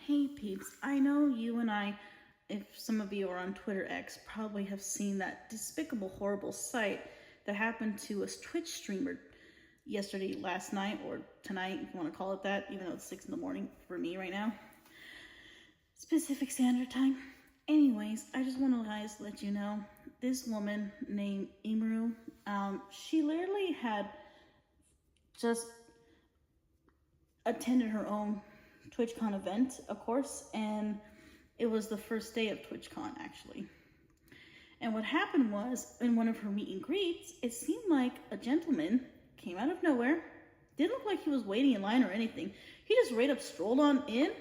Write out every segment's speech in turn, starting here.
Hey peeps, I know you and I, if some of you are on Twitter X, probably have seen that despicable, horrible sight that happened to a Twitch streamer yesterday, last night, or tonight, if you want to call it that, even though it's 6 in the morning for me right now. Pacific Standard Time. Anyways, I just want to let you know, this woman named Imru, she literally had just attended her own TwitchCon event, of course, and it was the first day of TwitchCon, actually. And what happened was, in one of her meet and greets, it seemed like a gentleman came out of nowhere. Didn't look like he was waiting in line or anything. He just right up strolled on in,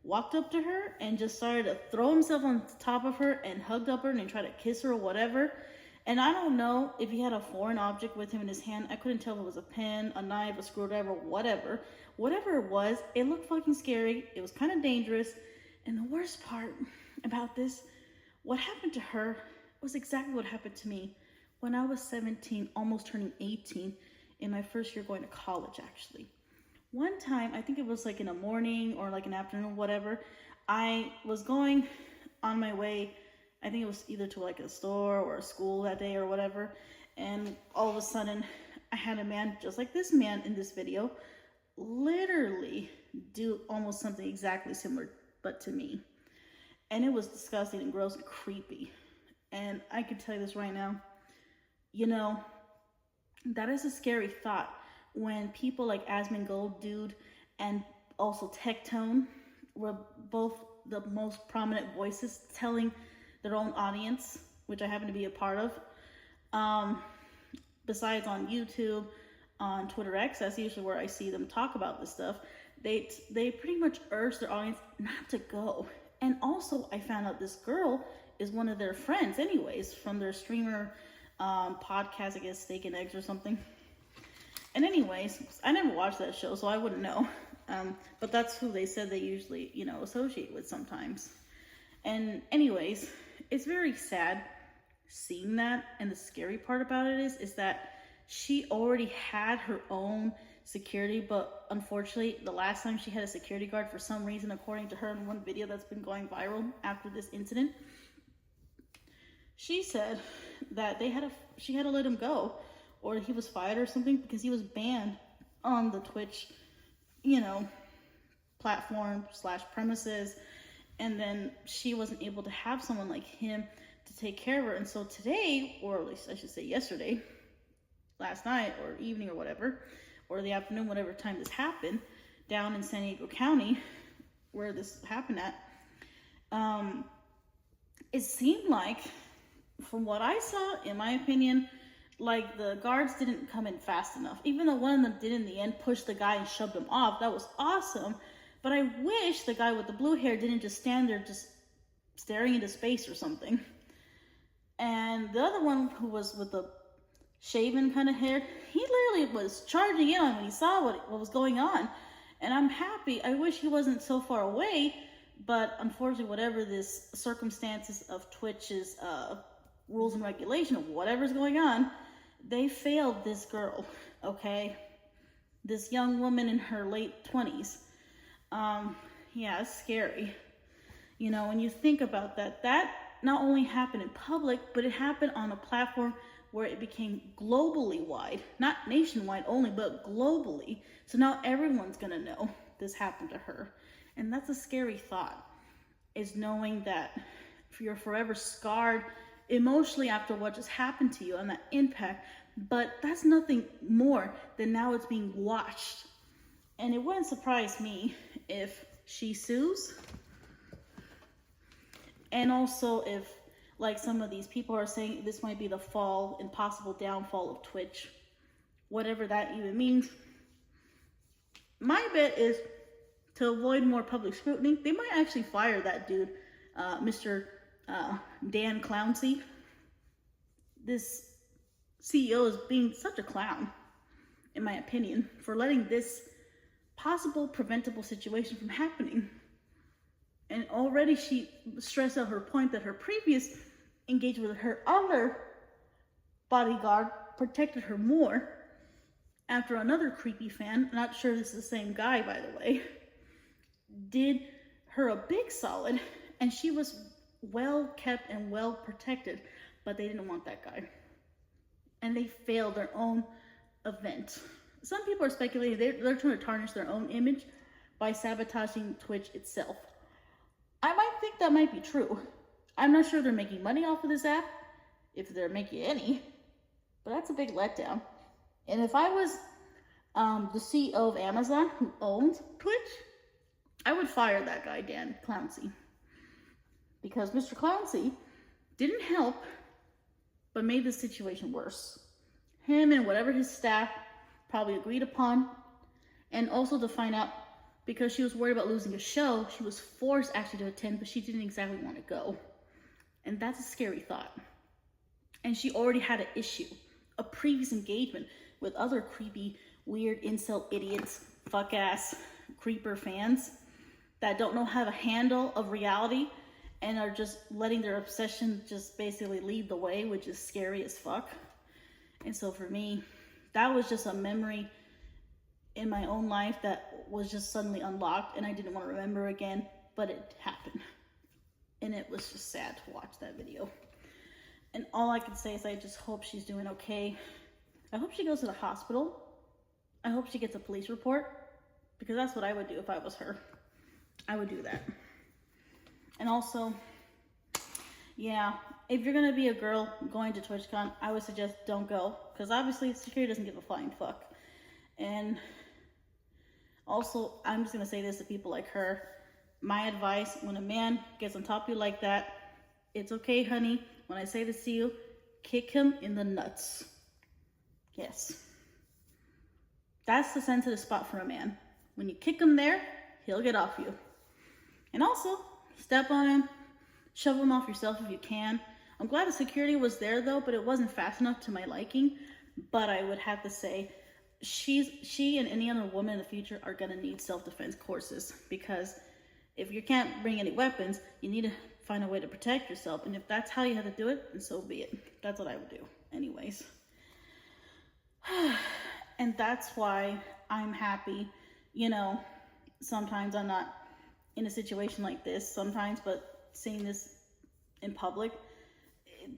walked up to her, and just started to throw himself on top of her and hugged up her and tried to kiss her or whatever. And I don't know if he had a foreign object with him in his hand. I couldn't tell if it was a pen, a knife, a screwdriver, whatever. Whatever it was, it looked fucking scary. It was kind of dangerous. And the worst part about this, what happened to her was exactly what happened to me when I was 17, almost turning 18, in my first year going to college, actually. One time, I think it was like in the morning or like an afternoon, whatever, I was going on my way, I think it was either to like a store or a school that day or whatever, and all of a sudden, I had a man, just like this man in this video, literally do almost something exactly similar, but to me. And it was disgusting and gross and creepy. And I can tell you this right now, you know, that is a scary thought when people like Asmongold Dude and also Tectone were both the most prominent voices telling their own audience, which I happen to be a part of, besides on YouTube, on Twitter X, that's usually where I see them talk about this stuff. They pretty much urge their audience not to go. And also, I found out this girl is one of their friends anyways, from their streamer podcast, I guess Steak and Eggs or something. And anyways, I never watched that show, so I wouldn't know. But that's who they said they usually, associate with sometimes. And anyways, it's very sad seeing that. And the scary part about it is that she already had her own security, but unfortunately, the last time she had a security guard, for some reason, according to her in one video that's been going viral after this incident, she said that she had to let him go, or he was fired or something, because he was banned on the Twitch, platform / premises, and then she wasn't able to have someone like him to take care of her. And so today, or at least I should say yesterday, last night or evening or whatever, or the afternoon, whatever time this happened, down in San Diego County, where this happened at, it seemed like, from what I saw, in my opinion, like the guards didn't come in fast enough. Even though one of them did in the end push the guy and shoved him off, that was awesome. But I wish the guy with the blue hair didn't just stand there just staring into space or something. And the other one, who was with the shaven kind of hair, he literally was charging in when he saw what was going on. And I'm happy. I wish he wasn't so far away, but unfortunately, whatever this circumstances of Twitch's rules and regulation of whatever's going on, they failed this girl, okay? This young woman in her late 20s. Yeah, it's scary. When you think about that not only happened in public, but it happened on a platform where it became globally wide, not nationwide only, but globally. So now everyone's gonna know this happened to her. And that's a scary thought, is knowing that you're forever scarred emotionally after what just happened to you and that impact. But that's nothing more than now it's being watched. And it wouldn't surprise me if she sues. And also if, like some of these people are saying, this might be the fall and possible downfall of Twitch, whatever that even means. My bet is, to avoid more public scrutiny, they might actually fire that dude, Mr. Dan Clownsy. This CEO is being such a clown, in my opinion, for letting this possible preventable situation from happening. And already she stressed out her point that her previous engagement with her other bodyguard protected her more, after another creepy fan, not sure this is the same guy by the way, did her a big solid, and she was well kept and well protected, but they didn't want that guy. And they failed their own event. Some people are speculating they're trying to tarnish their own image by sabotaging Twitch itself. I might think that might be true. I'm not sure they're making money off of this app, if they're making any, but that's a big letdown. And if I was the CEO of Amazon who owns Twitch, I would fire that guy, Dan Clownsy. Because Mr. Clownsy didn't help, but made the situation worse. Him and whatever his staff probably agreed upon. And also to find out, because she was worried about losing a show, she was forced actually to attend, but she didn't exactly want to go. And that's a scary thought. And she already had an issue, a previous engagement with other creepy, weird, incel idiots, fuck-ass, creeper fans that don't know how to handle of reality and are just letting their obsession just basically lead the way, which is scary as fuck. And so for me, that was just a memory in my own life that was just suddenly unlocked and I didn't want to remember again, but it happened. And it was just sad to watch that video. And all I can say is I just hope she's doing okay. I hope she goes to the hospital. I hope she gets a police report, because that's what I would do if I was her. I would do that. And also, yeah, if you're gonna be a girl going to TwitchCon, I would suggest don't go, because obviously security doesn't give a flying fuck. And also, I'm just gonna say this to people like her. My advice, when a man gets on top of you like that, it's okay, honey. When I say this to you, kick him in the nuts. Yes. That's the sensitive spot for a man. When you kick him there, he'll get off you. And also, step on him, shove him off yourself if you can. I'm glad the security was there though, but it wasn't fast enough to my liking. But I would have to say, she and any other woman in the future are gonna need self-defense courses, because if you can't bring any weapons, you need to find a way to protect yourself. And if that's how you have to do it, then so be it. That's what I would do anyways. And that's why I'm happy. You know, sometimes I'm not in a situation like this sometimes, but seeing this in public,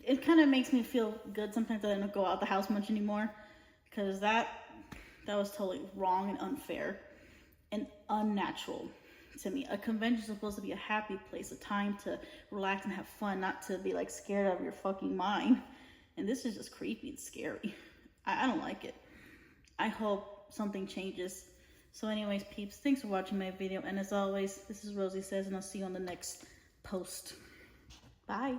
it kind of makes me feel good sometimes that I don't go out the house much anymore, because that was totally wrong and unfair and unnatural to me. A convention is supposed to be a happy place, a time to relax and have fun, not to be like scared out of your fucking mind. And this is just creepy and scary. I don't like it. I hope something changes. So anyways, peeps, thanks for watching my video. And as always, this is Rosie Says, and I'll see you on the next post. Bye.